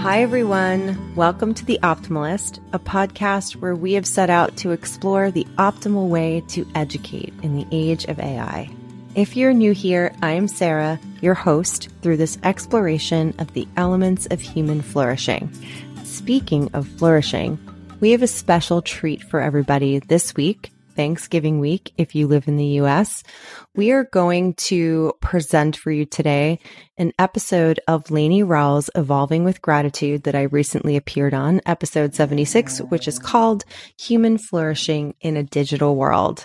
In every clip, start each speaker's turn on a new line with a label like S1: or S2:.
S1: Hi, everyone. Welcome to The Optimalist, a podcast where we have set out to explore the optimal way to educate in the age of AI. If you're new here, I am Sara, your host through this exploration of the elements of human flourishing. Speaking of flourishing, we have a special treat for everybody this week. Thanksgiving week, if you live in the US, we are going to present for you today an episode of Lainie Rowell's Evolving with Gratitude that I recently appeared on, episode 76, which is called Human Flourishing in a Digital World.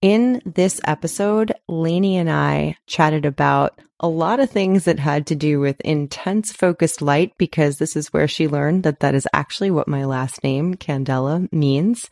S1: In this episode, Lainie and I chatted about a lot of things that had to do with intense focused light, because this is where she learned that that is actually what my last name, Candela, means.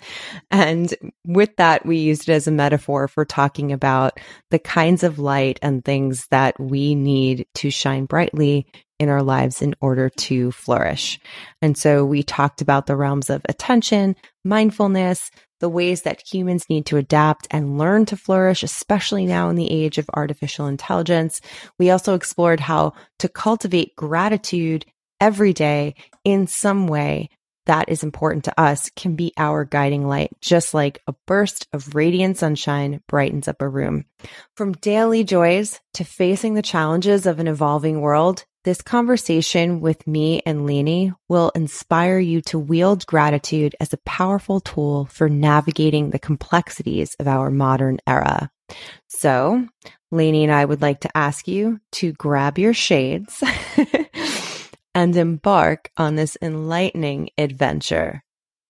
S1: And with that, we used it as a metaphor for talking about the kinds of light and things that we need to shine brightly in our lives in order to flourish. And so we talked about the realms of attention, mindfulness, the ways that humans need to adapt and learn to flourish, especially now in the age of artificial intelligence. We also explored how to cultivate gratitude every day in some way that is important to us can be our guiding light, just like a burst of radiant sunshine brightens up a room. From daily joys to facing the challenges of an evolving world, this conversation with me and Lainie will inspire you to wield gratitude as a powerful tool for navigating the complexities of our modern era. So, Lainie and I would like to ask you to grab your shades and embark on this enlightening adventure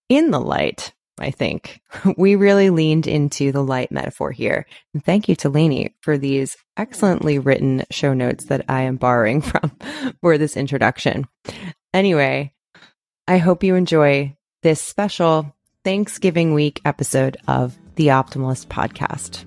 S1: in the light. I think we really leaned into the light metaphor here. And thank you to Lainie for these excellently written show notes that I am borrowing from for this introduction. Anyway, I hope you enjoy this special Thanksgiving week episode of The Optimalist podcast.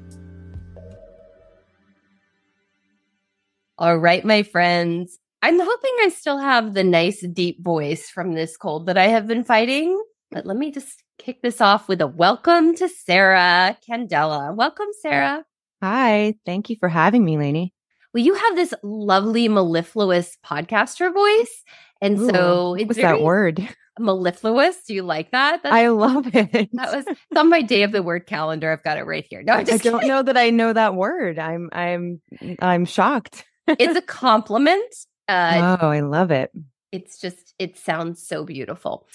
S2: All right, my friends. I'm hoping I still have the nice deep voice from this cold that I have been fighting. But let me just kick this off with a welcome to Sara Candela. Welcome, Sara.
S1: Hi. Thank you for having me, Lainie.
S2: Well, you have this lovely mellifluous podcaster voice. And so
S1: it's that word?
S2: Mellifluous. Do you like that?
S1: I love it.
S2: It's on my day of the word calendar. I've got it right here. No,
S1: I don't know that I know that word. I'm shocked.
S2: It's a compliment.
S1: I love it.
S2: It sounds so beautiful.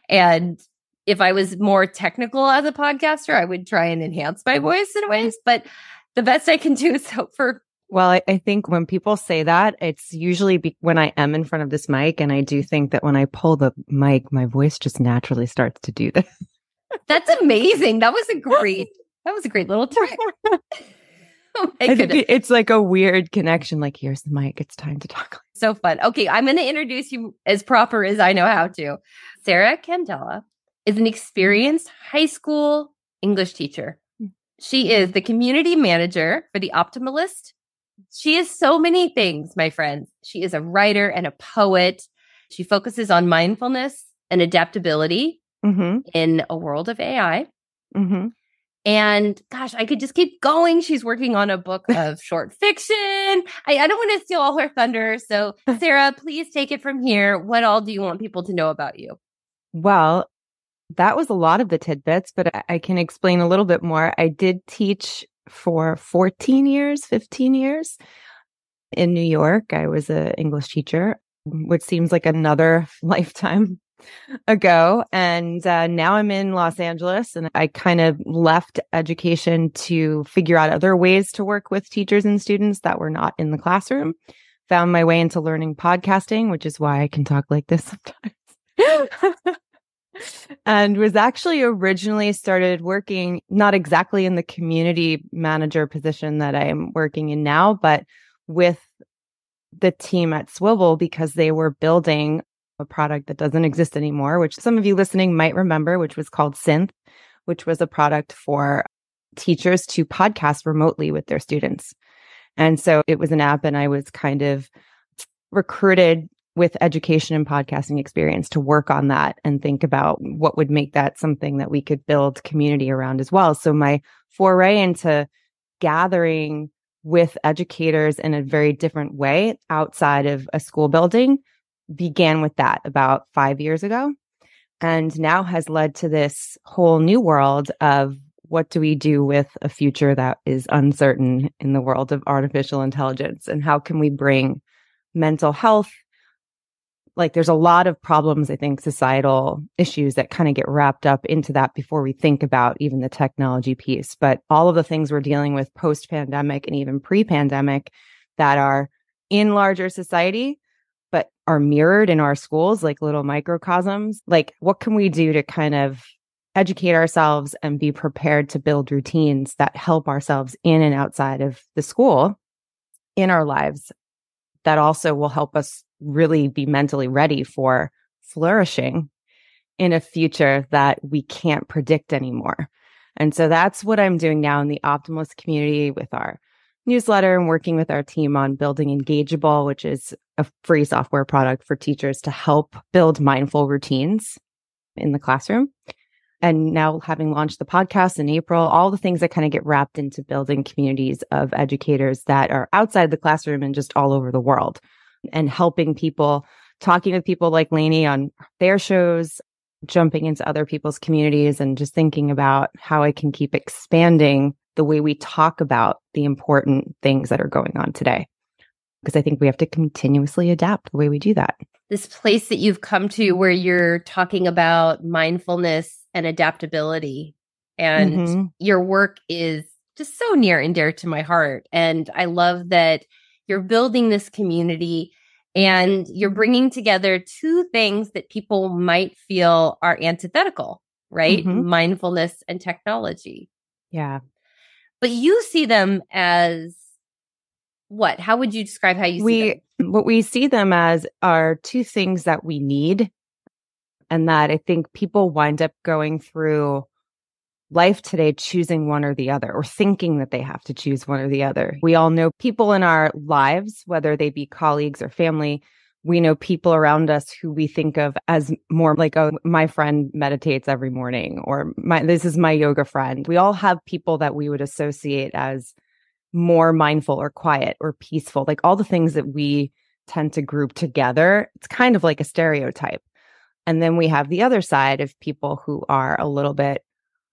S2: And if I was more technical as a podcaster, I would try and enhance my voice in ways, but the best I can do is hope for.
S1: Well, I think when people say that, it's usually when I am in front of this mic, and I do think that when I pull the mic, my voice just naturally starts to do this.
S2: That's amazing. That was a great little trick. Oh my goodness.
S1: It's like a weird connection. Like, here's the mic. It's time to talk.
S2: So fun. Okay, I'm going to introduce you as proper as I know how to. Sara Candela is an experienced high school English teacher. She is the community manager for The Optimalist. She is so many things, my friends. She is a writer and a poet. She focuses on mindfulness and adaptability in a world of AI. Mm-hmm. And gosh, I could just keep going. She's working on a book of short fiction. I don't want to steal all her thunder. So, Sara, please take it from here. What all do you want people to know about you?
S1: Well, that was a lot of the tidbits, but I can explain a little bit more. I did teach for 15 years in New York. I was an English teacher, which seems like another lifetime ago. And now I'm in Los Angeles, and I kind of left education to figure out other ways to work with teachers and students that were not in the classroom. Found my way into learning podcasting, which is why I can talk like this sometimes. And was actually originally started working, not exactly in the community manager position that I'm working in now, but with the team at Swivel, because they were building a product that doesn't exist anymore, which some of you listening might remember, which was called Synth, which was a product for teachers to podcast remotely with their students. And so it was an app, and I was kind of recruited with education and podcasting experience to work on that and think about what would make that something that we could build community around as well. So my foray into gathering with educators in a very different way outside of a school building began with that about 5 years ago, and now has led to this whole new world of what do we do with a future that is uncertain in the world of artificial intelligence, and how can we bring mental health. Like, there's a lot of problems, I think, societal issues that kind of get wrapped up into that before we think about even the technology piece. But all of the things we're dealing with post-pandemic and even pre-pandemic that are in larger society, but are mirrored in our schools, like little microcosms. Like, what can we do to kind of educate ourselves and be prepared to build routines that help ourselves in and outside of the school in our lives, that also will help us really be mentally ready for flourishing in a future that we can't predict anymore. And so that's what I'm doing now in the Optimalist community with our newsletter and working with our team on building Engageable, which is a free software product for teachers to help build mindful routines in the classroom. And now, having launched the podcast in April, all the things that kind of get wrapped into building communities of educators that are outside the classroom and just all over the world, and helping people, talking with people like Lainie on their shows, jumping into other people's communities, and just thinking about how I can keep expanding the way we talk about the important things that are going on today. Because I think we have to continuously adapt the way we do that.
S2: This place that you've come to where you're talking about mindfulness and adaptability, and your work is just so near and dear to my heart. And I love that you're building this community and you're bringing together two things that people might feel are antithetical, right? Mindfulness and technology.
S1: Yeah.
S2: But you see them as what? How would you describe how you see them?
S1: What we see them as are two things that we need, and that I think people wind up going through life today choosing one or the other, or thinking that they have to choose one or the other. We all know people in our lives, whether they be colleagues or family. We know people around us who we think of as more like, oh, my friend meditates every morning, or this is my yoga friend. We all have people that we would associate as more mindful or quiet or peaceful, like all the things that we tend to group together. It's kind of like a stereotype. And then we have the other side of people who are a little bit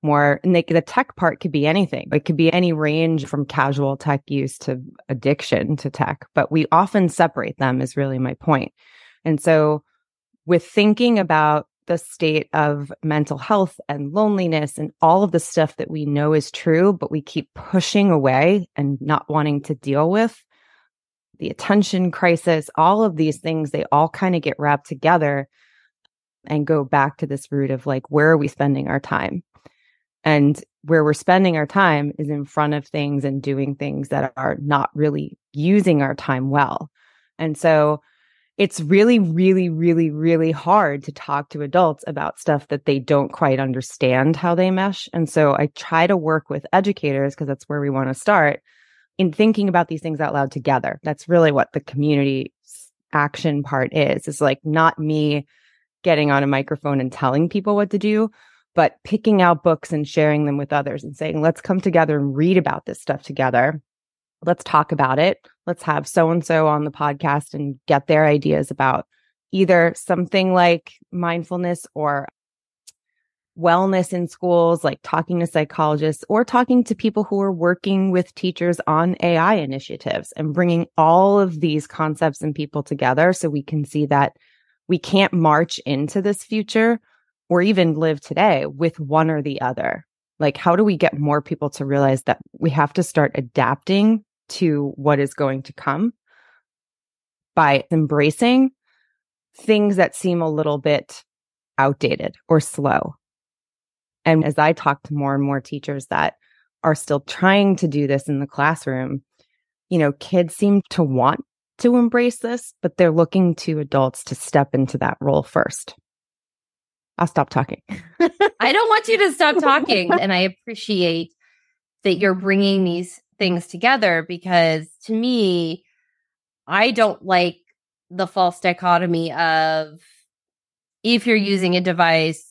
S1: more, and the tech part could be anything. It could be any range from casual tech use to addiction to tech, but we often separate them, is really my point. And so with thinking about the state of mental health and loneliness and all of the stuff that we know is true, but we keep pushing away and not wanting to deal with, the attention crisis, all of these things, they all kind of get wrapped together and go back to this root of like, where are we spending our time? And where we're spending our time is in front of things and doing things that are not really using our time well. And so it's really, really, really, really hard to talk to adults about stuff that they don't quite understand how they mesh. And so I try to work with educators, because that's where we want to start, in thinking about these things out loud together. That's really what the community action part is. It's like not me getting on a microphone and telling people what to do, but picking out books and sharing them with others and saying, let's come together and read about this stuff together. Let's talk about it. Let's have so-and-so on the podcast and get their ideas about either something like mindfulness or wellness in schools, like talking to psychologists or talking to people who are working with teachers on AI initiatives, and bringing all of these concepts and people together so we can see that we can't march into this future or even live today with one or the other. Like, how do we get more people to realize that we have to start adapting to what is going to come by embracing things that seem a little bit outdated or slow? And as I talk to more and more teachers that are still trying to do this in the classroom, kids seem to want to embrace this, but they're looking to adults to step into that role first. I'll stop talking.
S2: I don't want you to stop talking. And I appreciate that you're bringing these things together, because to me, I don't like the false dichotomy of if you're using a device,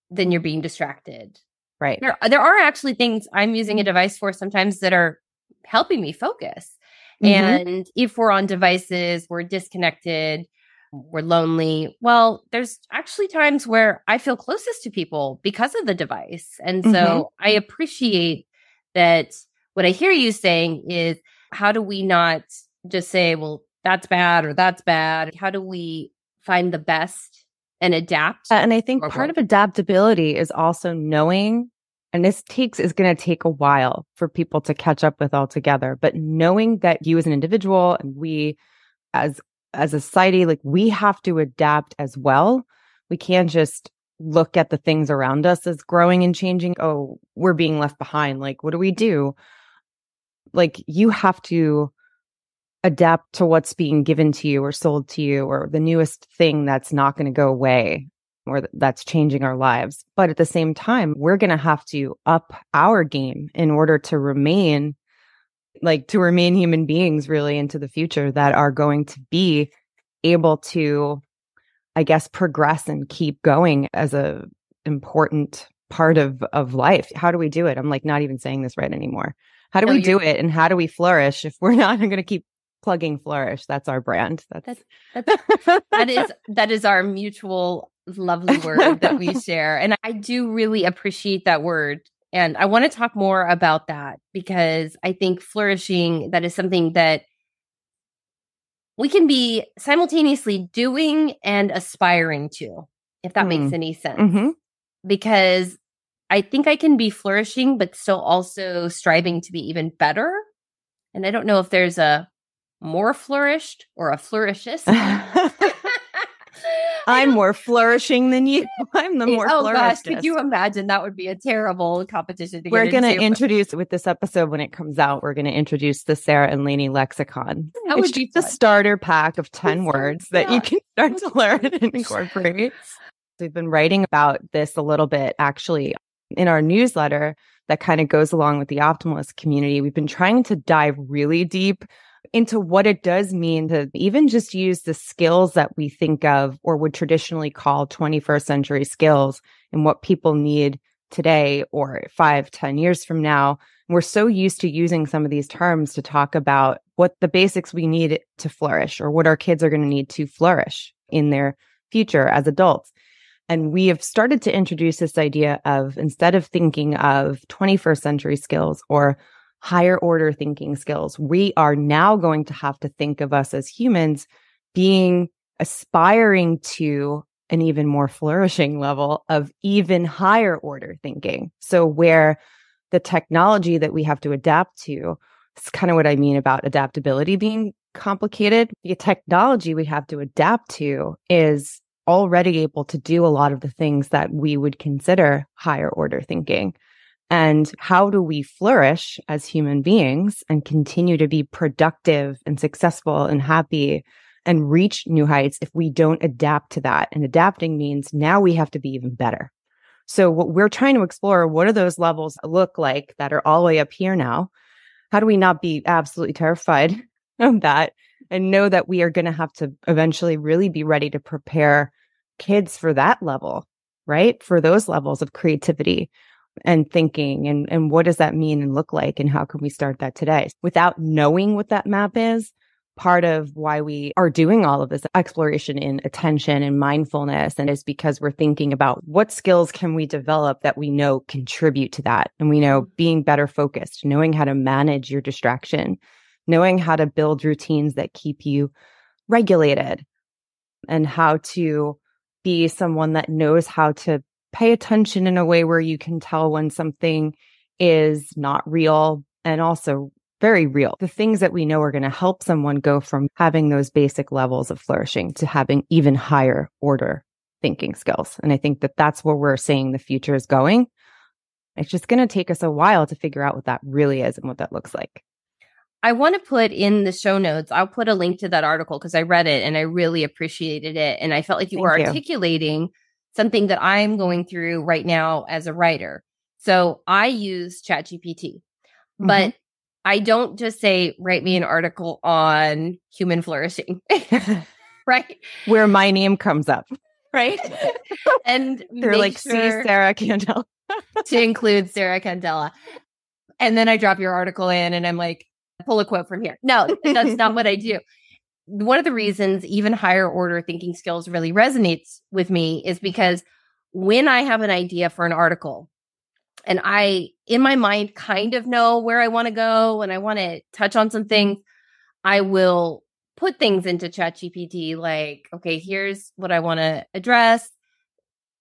S2: then you're being distracted.
S1: Right.
S2: There are actually things I'm using a device for sometimes that are helping me focus. And if we're on devices, we're disconnected. we're lonely. Well, there's actually times where I feel closest to people because of the device. And so I appreciate that. What I hear you saying is, how do we not just say, well, that's bad or that's bad? How do we find the best and adapt?
S1: And I think part of adaptability is also knowing, and this is going to take a while for people to catch up with altogether, but knowing that you as an individual and we as a society, like we have to adapt as well. We can't just look at the things around us as growing and changing. Oh, we're being left behind. Like, what do we do? Like, you have to adapt to what's being given to you or sold to you, or the newest thing that's not going to go away or that's changing our lives. But at the same time, we're going to have to up our game in order to remain human beings really into the future that are going to be able to, I guess, progress and keep going as a important part of life. How do we do it? I'm like not even saying this right anymore. How do we do it? And how do we flourish if we're not going to keep plugging flourish? That's our brand.
S2: That is our mutual lovely word that we share. And I do really appreciate that word. And I want to talk more about that because I think flourishing, that is something that we can be simultaneously doing and aspiring to, if that makes any sense. Because I think I can be flourishing, but still also striving to be even better. And I don't know if there's a more flourished or a flourishist.
S1: I'm more flourishing than you. I'm the more flourished.
S2: Gosh, could you imagine? That would be a terrible competition to
S1: We're going to introduce, with this episode when it comes out, we're going to introduce the Sara and Lainie lexicon.
S2: That would be
S1: just a starter pack of 10 words that you can start to learn and incorporate. We've been writing about this a little bit, actually, in our newsletter that kind of goes along with the Optimalist community. We've been trying to dive really deep into what it does mean to even just use the skills that we think of or would traditionally call 21st century skills and what people need today or 5-10 years from now. We're so used to using some of these terms to talk about what the basics we need to flourish or what our kids are going to need to flourish in their future as adults. And we have started to introduce this idea of, instead of thinking of 21st century skills or higher order thinking skills, we are now going to have to think of us as humans being aspiring to an even more flourishing level of even higher order thinking. So where the technology that we have to adapt to, it's kind of what I mean about adaptability being complicated. The technology we have to adapt to is already able to do a lot of the things that we would consider higher order thinking. And how do we flourish as human beings and continue to be productive and successful and happy and reach new heights if we don't adapt to that? And adapting means now we have to be even better. So what we're trying to explore, what do those levels look like that are all the way up here now? How do we not be absolutely terrified of that and know that we are going to have to eventually really be ready to prepare kids for that level, right? For those levels of creativity and thinking, and what does that mean and look like, and how can we start that today? Without knowing what that map is, part of why we are doing all of this exploration in attention and mindfulness, and is because we're thinking about what skills can we develop that we know contribute to that. And we know being better focused, knowing how to manage your distraction, knowing how to build routines that keep you regulated, and how to be someone that knows how to pay attention in a way where you can tell when something is not real and also very real. The things that we know are going to help someone go from having those basic levels of flourishing to having even higher order thinking skills. And I think that that's where we're saying the future is going. It's just going to take us a while to figure out what that really is and what that looks like.
S2: I want to put in the show notes, I'll put a link to that article because I read it and I really appreciated it. And I felt like you were articulating something that I'm going through right now as a writer. So I use ChatGPT, but I don't just say, write me an article on human flourishing, right?
S1: Where my name comes up,
S2: right? And
S1: they're like, see Sara Candela.
S2: To include Sara Candela. And then I drop your article in and I'm like, pull a quote from here. No, that's not what I do. one of the reasons even higher order thinking skills really resonates with me is because when I have an idea for an article and I, in my mind, kind of know where I want to go and I want to touch on some things, I will put things into ChatGPT like, okay, here's what I want to address.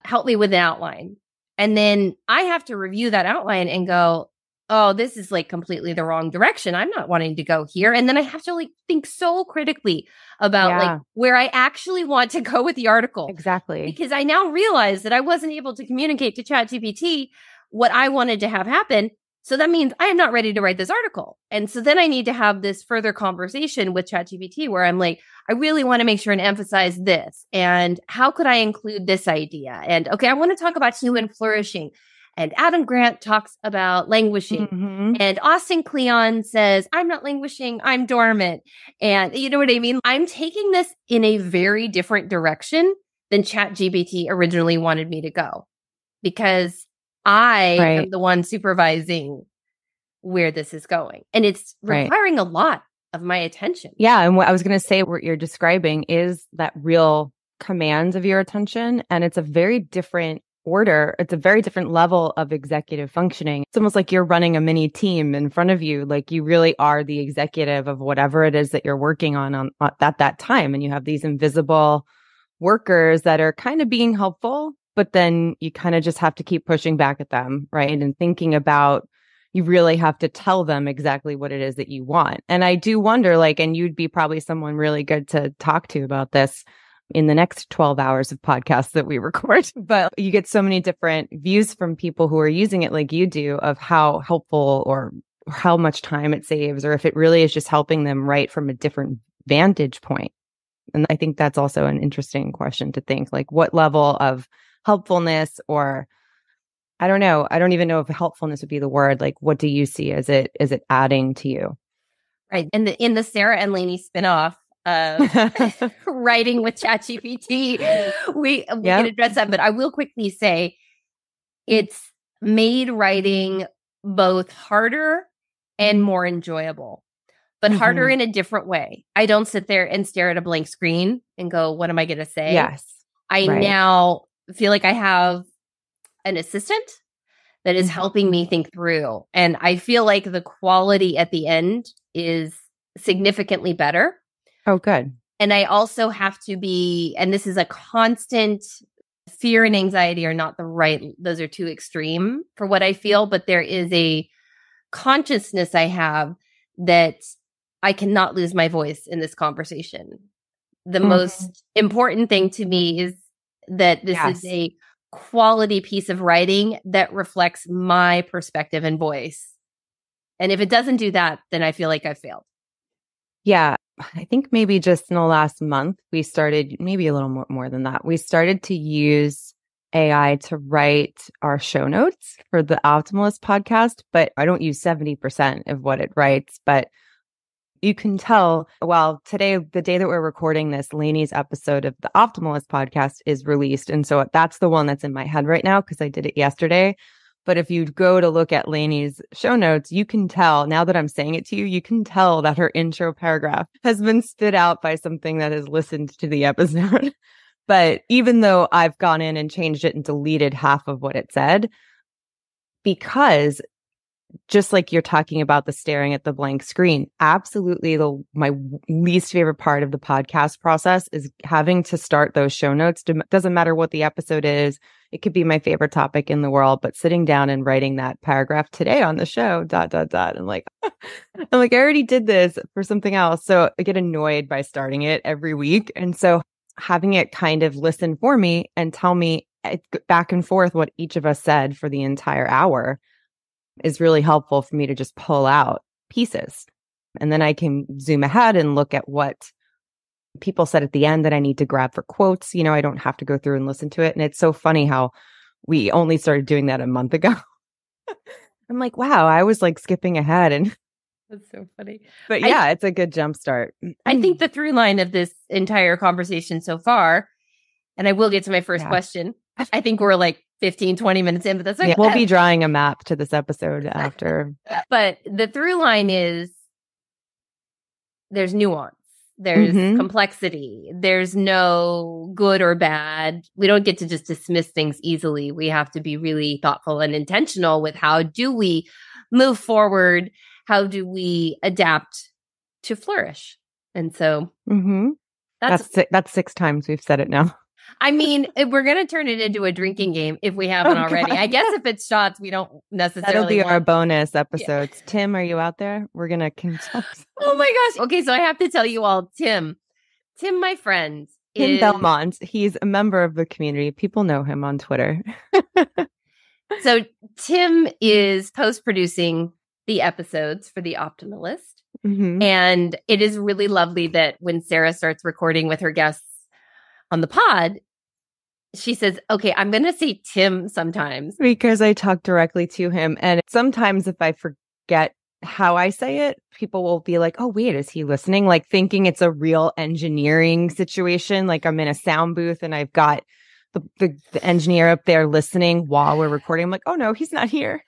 S2: Help me with an outline. And then I have to review that outline and go, oh, this is like completely the wrong direction. I'm not wanting to go here. And then I have to like think so critically about like where I actually want to go with the article.
S1: Exactly.
S2: Because I now realize that I wasn't able to communicate to ChatGPT what I wanted to have happen. So that means I am not ready to write this article. And so then I need to have this further conversation with ChatGPT where I'm like, I really want to make sure and emphasize this. And how could I include this idea? And okay, I want to talk about human flourishing. And Adam Grant talks about languishing.
S1: Mm-hmm.
S2: And Austin Kleon says, I'm not languishing, I'm dormant. And you know what I mean? I'm taking this in a very different direction than ChatGPT originally wanted me to go. Because I am the one supervising where this is going. And it's requiring a lot of my attention.
S1: Yeah. And what I was going to say, what you're describing is that real command of your attention. And it's a very different order. It's a very different level of executive functioning. It's almost like you're running a mini team in front of you. Like you really are the executive of whatever it is that you're working on at that time. And you have these invisible workers that are kind of being helpful, but then you kind of just have to keep pushing back at them, right? And thinking about, you really have to tell them exactly what it is that you want. And I do wonder, like, and you'd be probably someone really good to talk to about this in the next 12 hours of podcasts that we record. But you get so many different views from people who are using it like you do of how helpful or how much time it saves, or if it really is just helping them write from a different vantage point. And I think that's also an interesting question to think, like what level of helpfulness, or I don't know. I don't even know if helpfulness would be the word. Like, what do you see as it adding to you?
S2: Right. And in the Sara and Lainie spinoff of writing with ChatGPT, we can address that. But I will quickly say it's made writing both harder and more enjoyable, but harder in a different way. I don't sit there and stare at a blank screen and go, what am I going to say?
S1: Yes.
S2: I now feel like I have an assistant that is helping me think through. And I feel like the quality at the end is significantly better.
S1: Oh, good.
S2: And I also have to be, and this is a constant, fear and anxiety are not the right, those are too extreme for what I feel, but there is a consciousness I have that I cannot lose my voice in this conversation. The most important thing to me is that this is a quality piece of writing that reflects my perspective and voice. And if it doesn't do that, then I feel like I've failed.
S1: Yeah. I think maybe just in the last month, we started, maybe a little more than that. We started to use AI to write our show notes for the Optimalist podcast, but I don't use 70% of what it writes. But you can tell, well, today, the day that we're recording this, Lainie's episode of the Optimalist podcast is released. And so that's the one that's in my head right now because I did it yesterday. But if you go to look at Lainie's show notes, you can tell, now that I'm saying it to you, you can tell that her intro paragraph has been spit out by something that has listened to the episode. But even though I've gone in and changed it and deleted half of what it said, because just like you're talking about the staring at the blank screen, absolutely my least favorite part of the podcast process is having to start those show notes. Doesn't matter what the episode is. It could be my favorite topic in the world, but sitting down and writing that paragraph today on the show, ... I'm like, I already did this for something else. So I get annoyed by starting it every week. And so having it kind of listen for me and tell me back and forth what each of us said for the entire hour is really helpful for me to just pull out pieces. And then I can zoom ahead and look at what people said at the end that I need to grab for quotes. You know, I don't have to go through and listen to it. And it's so funny how we only started doing that a month ago. I'm like, wow, I was like skipping ahead. And
S2: that's so funny.
S1: But yeah, it's a good jump start.
S2: I think the through line of this entire conversation so far, and I will get to my first question. I think we're like 15, 20 minutes in, but that's okay.
S1: Yeah, we'll be drawing a map to this episode after.
S2: But the through line is there's nuance. There's complexity. There's no good or bad. We don't get to just dismiss things easily. We have to be really thoughtful and intentional with how do we move forward? How do we adapt to flourish? And so
S1: that's 6 times we've said it now.
S2: I mean, we're going to turn it into a drinking game if we haven't already. God. I guess if it's shots, we don't necessarily.
S1: That'll be our bonus episodes. Yeah. Tim, are you out there? We're going to consult.
S2: Oh my gosh. Okay, so I have to tell you all, Tim, my friend.
S1: Tim Belmont. He's a member of the community. People know him on Twitter.
S2: So Tim is post-producing the episodes for The Optimalist. And it is really lovely that when Sara starts recording with her guests on the pod, she says, okay, I'm going to say Tim sometimes.
S1: Because I talk directly to him. And sometimes if I forget how I say it, people will be like, oh, wait, is he listening? Like thinking it's a real engineering situation. Like I'm in a sound booth and I've got the engineer up there listening while we're recording. I'm like, oh, no, he's not here.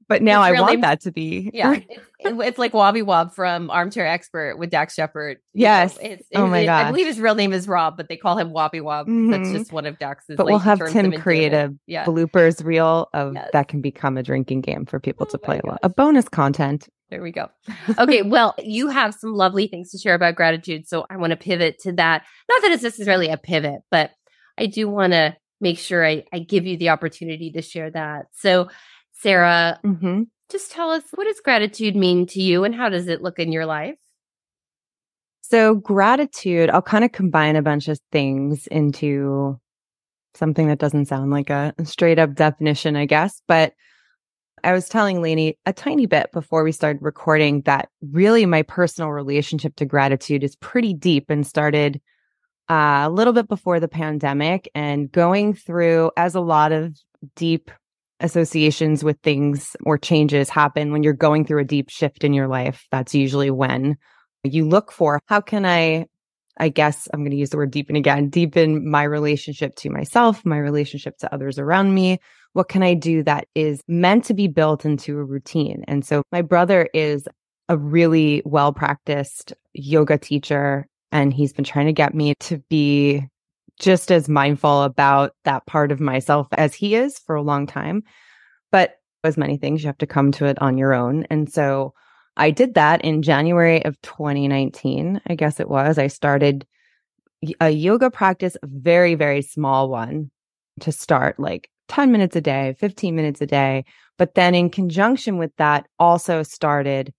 S1: But now I want that to be.
S2: Yeah. It's like Wobby Wob from Armchair Expert with Dax Shepard.
S1: Yes.
S2: Oh my gosh. I believe his real name is Rob, but they call him Wobby Wob. That's just one of Dax's.
S1: But we'll have Tim create a bloopers reel of that can become a drinking game for people to play a bonus content.
S2: There we go. Okay. Well, you have some lovely things to share about gratitude. So I want to pivot to that. Not that it's necessarily a pivot, but I do want to make sure I give you the opportunity to share that. So Sara, just tell us, what does gratitude mean to you and how does it look in your life?
S1: So gratitude, I'll kind of combine a bunch of things into something that doesn't sound like a straight up definition, I guess. But I was telling Lainie a tiny bit before we started recording that really my personal relationship to gratitude is pretty deep and started a little bit before the pandemic and going through, as a lot of deep associations with things or changes happen when you're going through a deep shift in your life. That's usually when you look for, how can I guess I'm going to use the word deepen again, deepen my relationship to myself, my relationship to others around me. What can I do that is meant to be built into a routine? And so my brother is a really well-practiced yoga teacher, and he's been trying to get me to be just as mindful about that part of myself as he is for a long time. But as many things, you have to come to it on your own. And so I did that in January of 2019, I guess it was. I started a yoga practice, a very, very small one to start, like 10 minutes a day, 15 minutes a day. But then in conjunction with that, also started,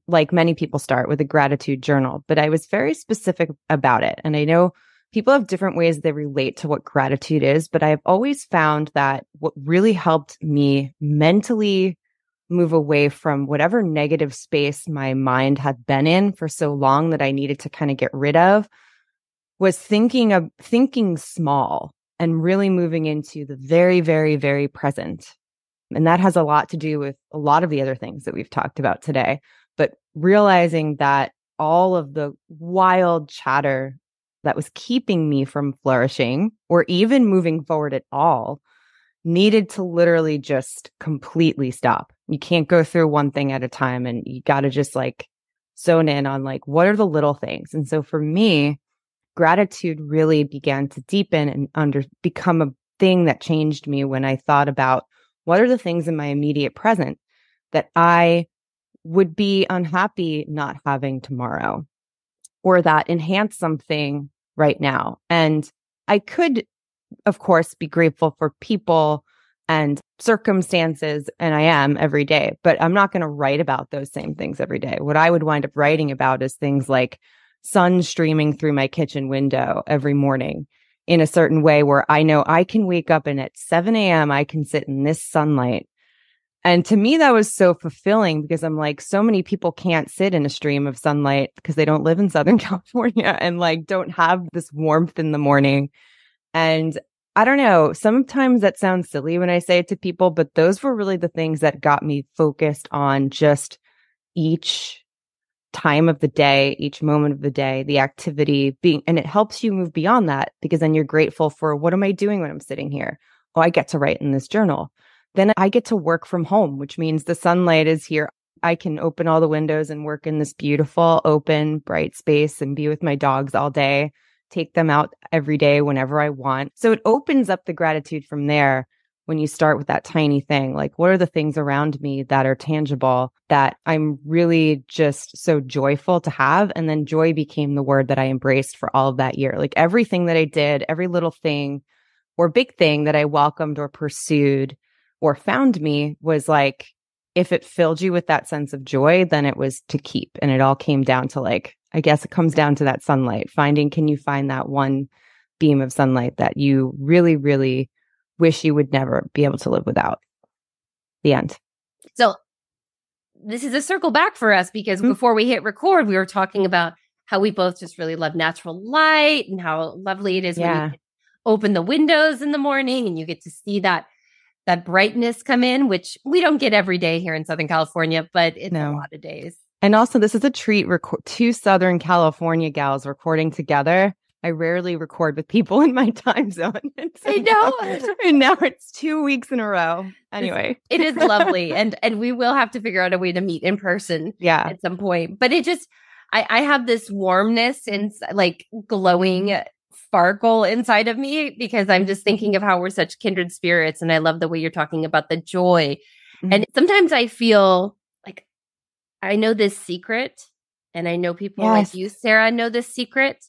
S1: like many people start, with a gratitude journal. But I was very specific about it. And I know people have different ways they relate to what gratitude is, but I've always found that what really helped me mentally move away from whatever negative space my mind had been in for so long that I needed to kind of get rid of was thinking small and really moving into the very, very, very present. And that has a lot to do with a lot of the other things that we've talked about today. But realizing that all of the wild chatter that was keeping me from flourishing or even moving forward at all needed to literally just completely stop. You can't go through one thing at a time, and you got to just like zone in on like, what are the little things? And so for me, gratitude really began to deepen and become a thing that changed me when I thought about what are the things in my immediate present that I would be unhappy not having tomorrow, or that enhance something right now. And I could, of course, be grateful for people and circumstances, and I am every day, but I'm not going to write about those same things every day. What I would wind up writing about is things like sun streaming through my kitchen window every morning in a certain way where I know I can wake up and at 7 a.m. I can sit in this sunlight. And to me, that was so fulfilling because I'm like, so many people can't sit in a stream of sunlight because they don't live in Southern California and like don't have this warmth in the morning. And I don't know, sometimes that sounds silly when I say it to people, but those were really the things that got me focused on just each time of the day, each moment of the day, the activity being, and it helps you move beyond that because then you're grateful for, what am I doing when I'm sitting here? Oh, I get to write in this journal. Then I get to work from home, which means the sunlight is here. I can open all the windows and work in this beautiful, open, bright space and be with my dogs all day, take them out every day whenever I want. So it opens up the gratitude from there when you start with that tiny thing. Like, what are the things around me that are tangible that I'm really just so joyful to have? And then joy became the word that I embraced for all of that year. Like everything that I did, every little thing or big thing that I welcomed or pursued or found me was like, if it filled you with that sense of joy, then it was to keep. And it all came down to like, I guess it comes down to that sunlight, can you find that one beam of sunlight that you really, really wish you would never be able to live without? The end.
S2: So this is a circle back for us because before we hit record, we were talking about how we both just really love natural light and how lovely it is when you open the windows in the morning and you get to see that brightness come in, which we don't get every day here in Southern California, but it's a lot of days.
S1: And also, this is a treat. Two Southern California gals recording together. I rarely record with people in my time zone.
S2: I know.
S1: And now it's 2 weeks in a row. Anyway.
S2: It is lovely. And we will have to figure out a way to meet in person at some point. But it just, I have this warmness and like glowing sparkle inside of me because I'm just thinking of how we're such kindred spirits. And I love the way you're talking about the joy. Mm-hmm. And sometimes I feel like I know this secret, and I know people like you, Sarah, know this secret.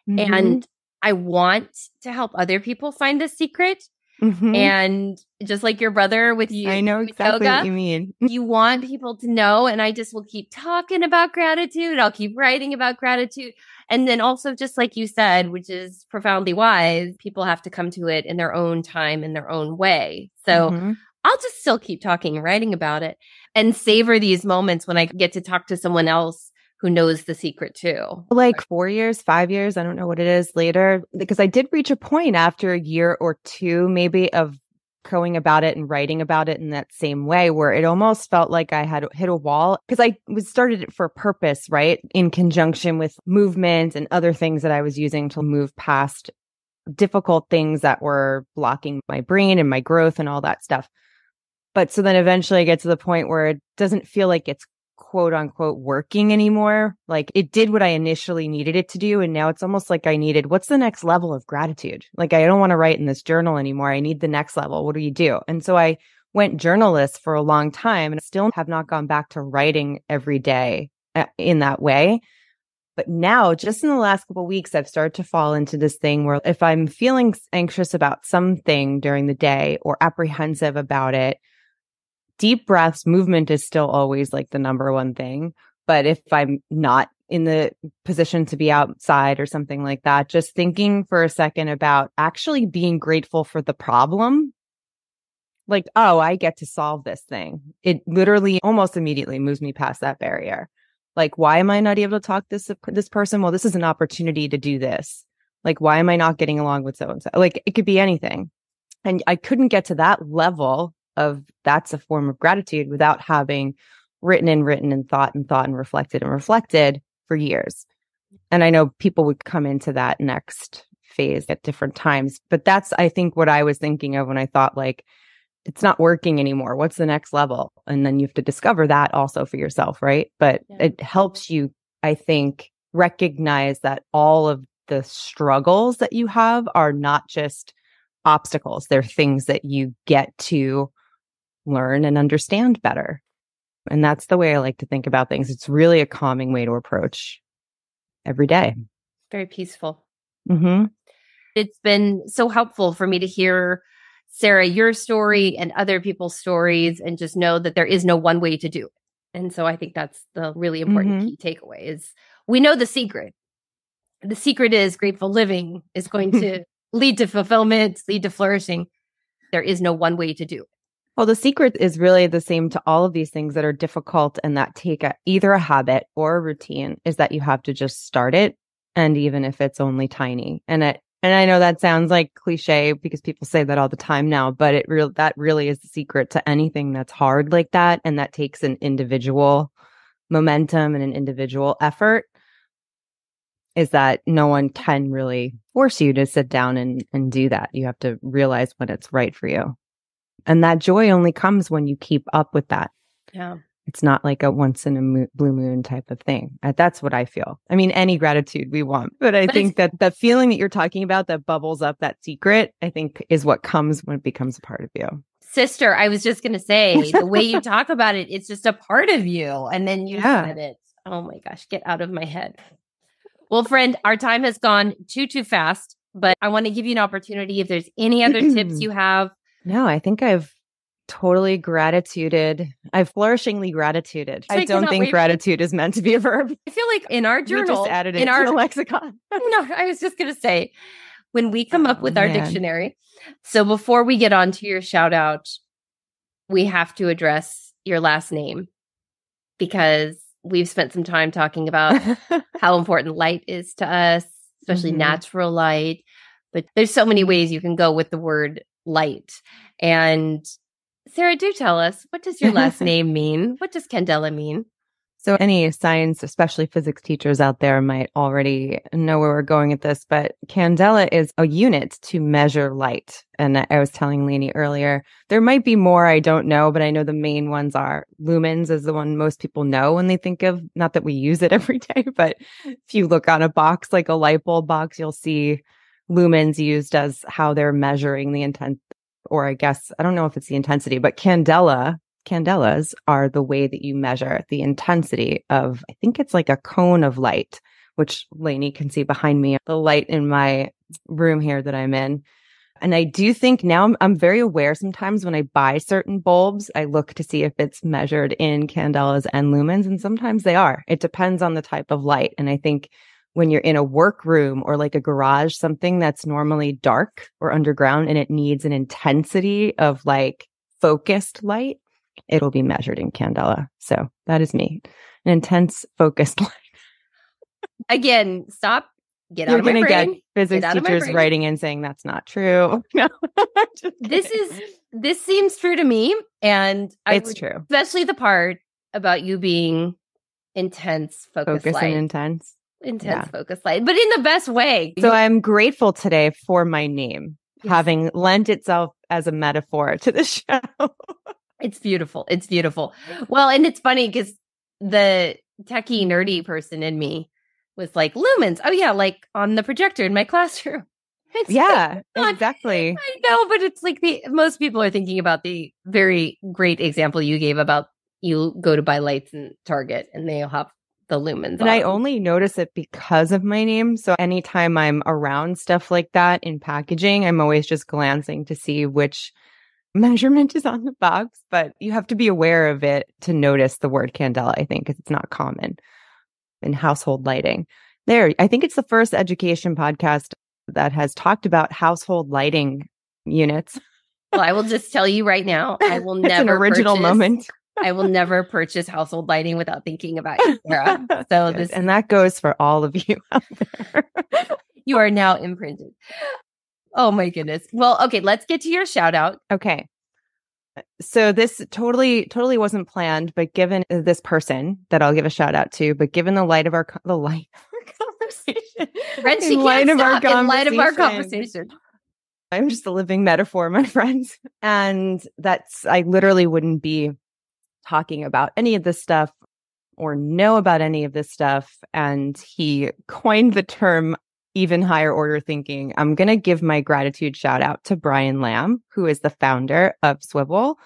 S2: Mm-hmm. And I want to help other people find this secret. Mm-hmm. And just like your brother with you,
S1: I know exactly
S2: yoga,
S1: what you mean.
S2: You want people to know, and I just will keep talking about gratitude. I'll keep writing about gratitude. And then also, just like you said, which is profoundly wise, people have to come to it in their own time, in their own way. So I'll just still keep talking and writing about it and savor these moments when I get to talk to someone else who knows the secret too.
S1: Like 4 years, 5 years, I don't know what it is later, because I did reach a point after a year or two, maybe, of going about it and writing about it in that same way where it almost felt like I had hit a wall because I started it for a purpose, right? In conjunction with movement and other things that I was using to move past difficult things that were blocking my brain and my growth and all that stuff. But so then eventually I get to the point where it doesn't feel like it's quote unquote working anymore. Like it did what I initially needed it to do. And now it's almost like I needed, what's the next level of gratitude? Like I don't want to write in this journal anymore. I need the next level. What do you do? And so I went journalist for a long time and still have not gone back to writing every day in that way. But now, just in the last couple of weeks, I've started to fall into this thing where if I'm feeling anxious about something during the day or apprehensive about it, deep breaths, movement is still always like the number one thing. But if I'm not in the position to be outside or something like that, just thinking for a second about actually being grateful for the problem. Like, oh, I get to solve this thing. It literally almost immediately moves me past that barrier. Like, why am I not able to talk to this person? Well, this is an opportunity to do this. Like, why am I not getting along with so-and-so? Like, it could be anything. And I couldn't get to that level of that's a form of gratitude without having written and thought and reflected for years. And I know people would come into that next phase at different times, but that's, I think, what I was thinking of when I thought like, it's not working anymore. What's the next level? And then you have to discover that also for yourself, right? But it helps you, I think, recognize that all of the struggles that you have are not just obstacles. They're things that you get to learn and understand better. And that's the way I like to think about things. It's really a calming way to approach every day.
S2: Very peaceful.
S1: Mm-hmm.
S2: It's been so helpful for me to hear, Sarah, your story and other people's stories, and just know that there is no one way to do it. And so I think that's the really important key takeaway is we know the secret. The secret is grateful living is going to lead to fulfillment, lead to flourishing. There is no one way to do it.
S1: Well, the secret is really the same to all of these things that are difficult and that take either a habit or a routine, is that you have to just start it. And even if it's only tiny. And I know that sounds like cliche because people say that all the time now, but that really is the secret to anything that's hard like that. And that takes an individual momentum and an individual effort, is that no one can really force you to sit down and do that. You have to realize when it's right for you. And that joy only comes when you keep up with that.
S2: Yeah.
S1: It's not like a once in a blue moon type of thing. That's what I feel. I mean, any gratitude we want, but I think that the feeling that you're talking about that bubbles up, that secret, I think is what comes when it becomes a part of you.
S2: Sister, I was just going to say, the way you talk about it, it's just a part of you. And then you said it. Oh my gosh, get out of my head. Well, friend, our time has gone too fast, but I want to give you an opportunity if there's any other tips you have.
S1: No, I think I've totally gratituded. I've flourishingly gratituded. I don't think gratitude is meant to be a verb.
S2: I feel like in our journal,
S1: we just added it to the lexicon.
S2: No, I was just going to say, when we come up with our dictionary. So before we get on to your shout out, we have to address your last name because we've spent some time talking about how important light is to us, especially natural light. But there's so many ways you can go with the word light. And Sara, do tell us, what does your last name mean? What does Candela mean?
S1: So any science, especially physics teachers out there might already know where we're going with this, but candela is a unit to measure light. And I was telling Lainie earlier, there might be more I don't know, but I know the main ones are lumens is the one most people know when they think of, not that we use it every day, but if you look on a box, like a light bulb box, you'll see lumens used as how they're measuring the intent, or I guess, I don't know if it's the intensity, but candelas are the way that you measure the intensity of, I think it's like a cone of light, which Lainie can see behind me, the light in my room here that I'm in. And I do think now I'm very aware sometimes when I buy certain bulbs, I look to see if it's measured in candelas and lumens, and sometimes they are. It depends on the type of light. And I think when you're in a workroom or like a garage, something that's normally dark or underground and it needs an intensity of like focused light, it'll be measured in candela. So that is me. An intense, focused light.
S2: Again, stop. Get out of my brain. You're going to get
S1: physics teachers writing in saying that's not true. No.
S2: This seems true to me. And
S1: it's true.
S2: Especially the part about you being intense, focused light.
S1: And intense.
S2: Focused light, but in the best way.
S1: So I'm grateful today for my name having lent itself as a metaphor to the show.
S2: It's beautiful. It's beautiful. Well, and it's funny because the techie, nerdy person in me was like, lumens. Oh, yeah, like on the projector in my classroom.
S1: Exactly.
S2: I know, but it's like most people are thinking about the very great example you gave about you go to buy lights in Target and they'll have the lumens.
S1: And I only notice it because of my name. So anytime I'm around stuff like that in packaging, I'm always just glancing to see which measurement is on the box, but you have to be aware of it to notice the word candela, I think, because it's not common in household lighting. I think it's the first education podcast that has talked about household lighting units.
S2: Well, I will just tell you right now, I will never
S1: an original moment.
S2: I will never purchase household lighting without thinking about you, Sara. So
S1: and that goes for all of you out there.
S2: You are now imprinted. Oh my goodness. Well, okay, let's get to your shout out.
S1: Okay. So this totally wasn't planned, but given this person that I'll give a shout out to, but given the light of our conversation,
S2: in light of our conversation,
S1: I'm just a living metaphor, my friends. And I literally wouldn't be talking about any of this stuff or know about any of this stuff. And he coined the term even higher order thinking. I'm going to give my gratitude shout out to Brian Lamb, who is the founder of Swivel,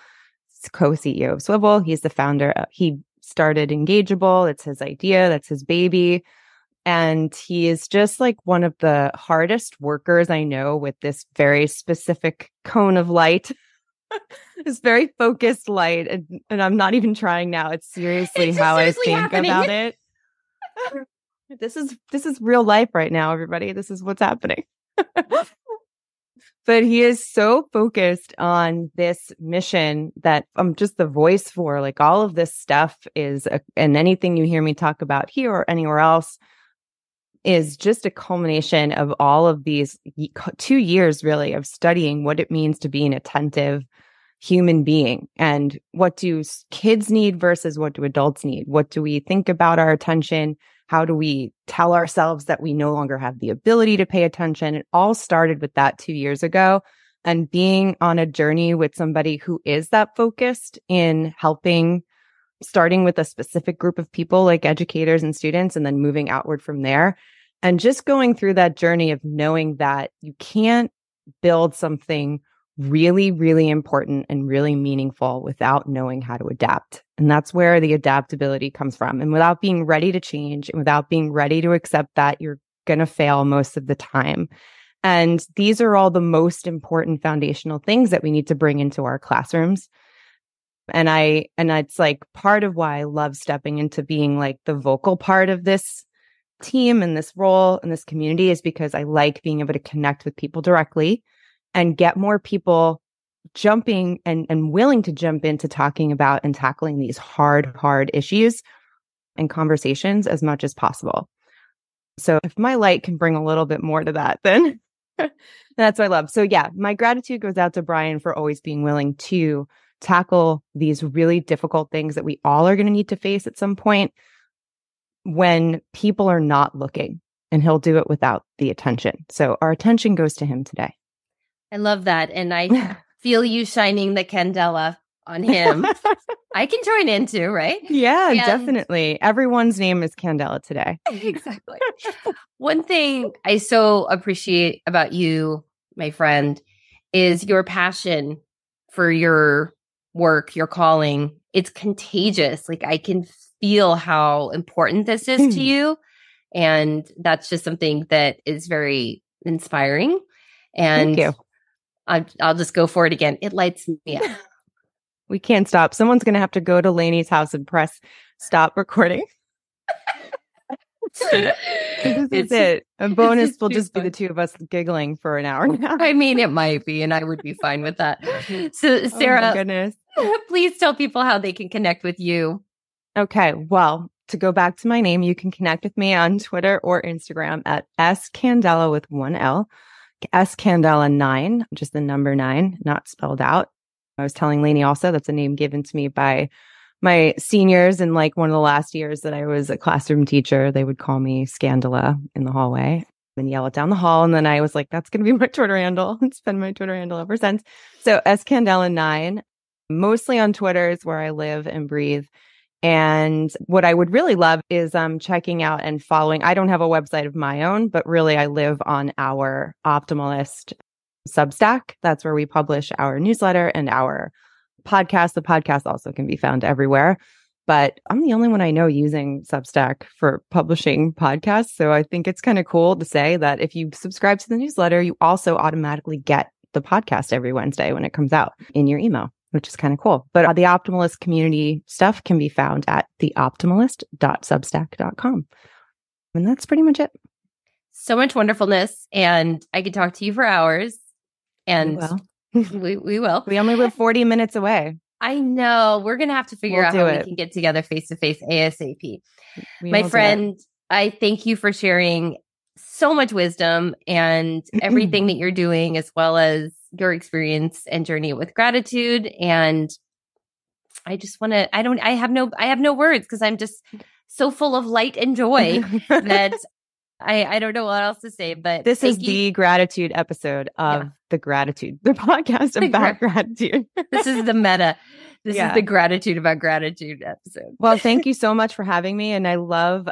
S1: co-CEO of Swivel. He's the founder. He started Engageable. It's his idea. That's his baby. And he is just like one of the hardest workers I know with this very specific cone of light. This very focused light. And I'm not even trying now. It's seriously how I think about it. This is real life right now, everybody. This is what's happening. But he is so focused on this mission that I'm just the voice for. Like all of this stuff and anything you hear me talk about here or anywhere else is just a culmination of all of these 2 years really of studying what it means to be an attentive human being and what do kids need versus what do adults need? What do we think about our attention? How do we tell ourselves that we no longer have the ability to pay attention? It all started with that 2 years ago and being on a journey with somebody who is that focused in helping starting with a specific group of people like educators and students, and then moving outward from there. And just going through that journey of knowing that you can't build something really, really important and really meaningful without knowing how to adapt. And that's where the adaptability comes from. And without being ready to change and without being ready to accept that you're going to fail most of the time. And these are all the most important foundational things that we need to bring into our classrooms. And it's like part of why I love stepping into being like the vocal part of this team and this role and this community, is because I like being able to connect with people directly and get more people jumping and willing to jump into talking about and tackling these hard issues and conversations as much as possible. So if my light can bring a little bit more to that, then that's what I love. So yeah, my gratitude goes out to Brian for always being willing to tackle these really difficult things that we all are going to need to face at some point when people are not looking, and he'll do it without the attention. So our attention goes to him today.
S2: I love that. And I feel you shining the candela on him. I can join in too, right?
S1: Yeah, definitely. Everyone's name is Candela today.
S2: Exactly. One thing I so appreciate about you, my friend, is your passion for your work, your calling. It's contagious. Like I can feel how important this is to you. And that's just something that is very inspiring. And
S1: thank you.
S2: I'll just go for it again. It lights me up.
S1: We can't stop. Someone's going to have to go to Lainie's house and press stop recording. This is it. A bonus will just be the two of us giggling for an hour now.
S2: I mean, it might be, and I would be fine with that. So, Sara,
S1: oh my goodness.
S2: Please tell people how they can connect with you.
S1: Okay. Well, to go back to my name, you can connect with me on Twitter or Instagram at scandela with one L, scandela9, just the number 9, not spelled out. I was telling Lainie also that's a name given to me by my seniors in like one of the last years that I was a classroom teacher. They would call me Scandala in the hallway and yell it down the hall. And then I was like, that's going to be my Twitter handle. It's been my Twitter handle ever since. So scandela9, mostly on Twitter is where I live and breathe. And what I would really love is checking out and following. I don't have a website of my own, but really I live on our Optimalist Substack. That's where we publish our newsletter and our podcast. The podcast also can be found everywhere, but I'm the only one I know using Substack for publishing podcasts. So I think it's kind of cool to say that if you subscribe to the newsletter, you also automatically get the podcast every Wednesday when it comes out in your email, which is kind of cool. But the Optimalist community stuff can be found at theoptimalist.substack.com. And that's pretty much it.
S2: So much wonderfulness. And I could talk to you for hours. And we will.
S1: We only live 40 minutes away.
S2: I know. We're going to have to figure out how we can get together face to face ASAP. My friend, I thank you for sharing so much wisdom and everything that you're doing, as well as your experience and journey with gratitude. And I just want to, I have no words because I'm just so full of light and joy that I don't know what else to say, but
S1: this is the gratitude episode of the podcast about gratitude.
S2: This is the meta. This is the gratitude about gratitude episode.
S1: Well, thank you so much for having me. And I love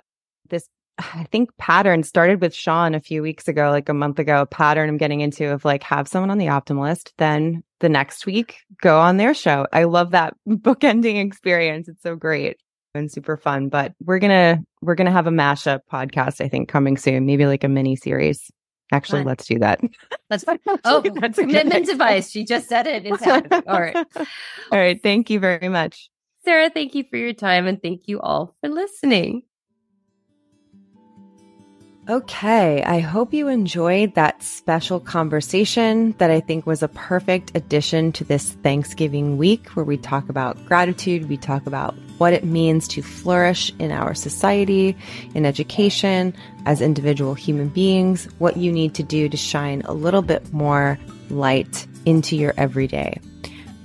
S1: this, I think, pattern started with Sean a few weeks ago, like a month ago, a pattern I'm getting into of like have someone on the Optimalist, then the next week go on their show. I love that bookending experience. It's so great and super fun. But we're gonna have a mashup podcast, I think, coming soon, maybe like a mini series. Actually, let's do that.
S2: That's fine. Oh, that's commitment device. She just said it. It's happening. All right.
S1: All right. Thank you very much.
S2: Sara, thank you for your time, and thank you all for listening.
S1: Okay, I hope you enjoyed that special conversation that I think was a perfect addition to this Thanksgiving week, where we talk about gratitude, we talk about what it means to flourish in our society, in education, as individual human beings, what you need to do to shine a little bit more light into your everyday.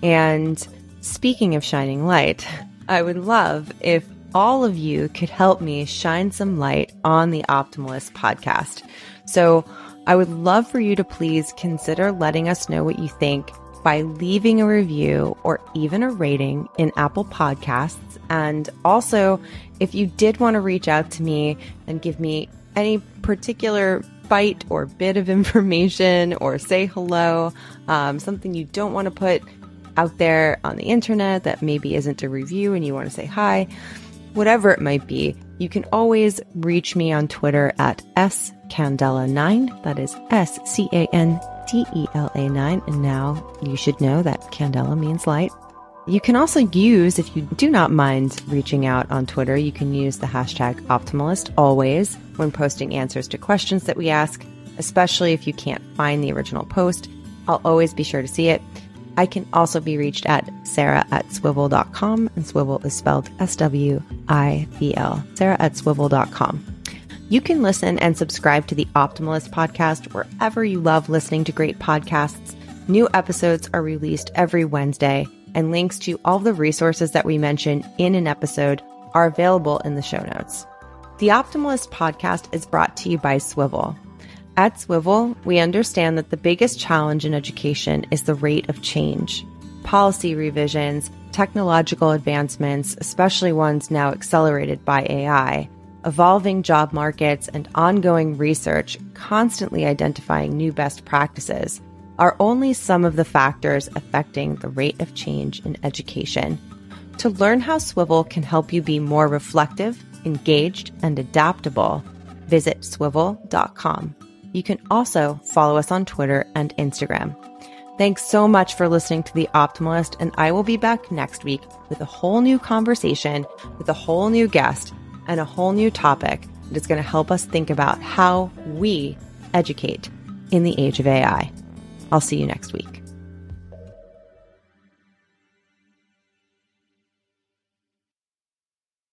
S1: And speaking of shining light, I would love if all of you could help me shine some light on the Optimalist podcast. So I would love for you to please consider letting us know what you think by leaving a review or even a rating in Apple Podcasts. And also, if you did want to reach out to me and give me any particular bite or bit of information or say hello, something you don't want to put out there on the internet that maybe isn't a review and you want to say hi, whatever it might be, you can always reach me on Twitter at scandela9. That is SCANDELA9. And now you should know that candela means light. You can also use, if you do not mind reaching out on Twitter, you can use the hashtag Optimalist always when posting answers to questions that we ask, especially if you can't find the original post. I'll always be sure to see it. I can also be reached at Sara@swivel.com, and swivel is spelled SWIVL, Sara@swivel.com. You can listen and subscribe to the Optimalist podcast wherever you love listening to great podcasts. New episodes are released every Wednesday, and links to all the resources that we mention in an episode are available in the show notes. The Optimalist podcast is brought to you by Swivel. At Swivel, we understand that the biggest challenge in education is the rate of change. Policy revisions, technological advancements, especially ones now accelerated by AI, evolving job markets, and ongoing research constantly identifying new best practices are only some of the factors affecting the rate of change in education. To learn how Swivel can help you be more reflective, engaged, and adaptable, visit swivel.com. You can also follow us on Twitter and Instagram. Thanks so much for listening to The Optimalist, and I will be back next week with a whole new conversation, with a whole new guest, and a whole new topic that is going to help us think about how we educate in the age of AI. I'll see you next week.